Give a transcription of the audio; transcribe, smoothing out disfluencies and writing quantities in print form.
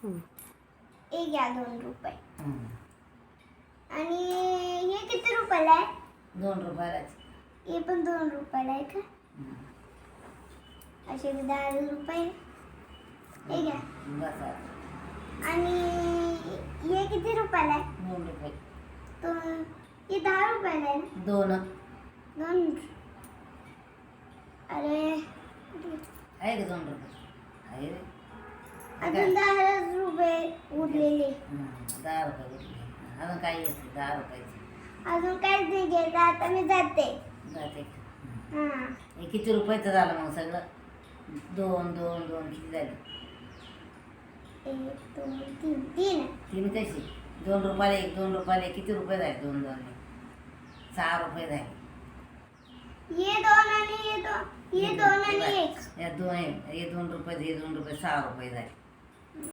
हे घ्या 2 रुपये. आणि हे किती रुपयाला आहे? 2 रुपयालाच. हे पण 2 रुपयाला आहे का? असे 10 रुपये. हे घ्या. बस आता. आणि हे किती रुपयाला आहे? 2 रुपये. तो हे 10 रुपयाला आहे ना? 2. अरे आहे का 2 रुपये? आहे रे. अजून 10 रुपये उरलेले. 10 रुपये उरले. अजून काही येते 10 रुपयाचे. अजून काहीच नाही घ्यायचं. आता मी जाते. जाते. हां. हे किती रुपयाचं झालं मग सगळं? 2 किती झाले? 1 2 3 3 कशी? 2 रुपयाला 1, 2 रुपयाला 1. किती रुपये झाले? 2 2 6 रुपये झाले. ये 2 आणि ये 2. ये 2 आणि 1. हे 2 रुपये, हे 2 रुपये, 6 रुपये झाले.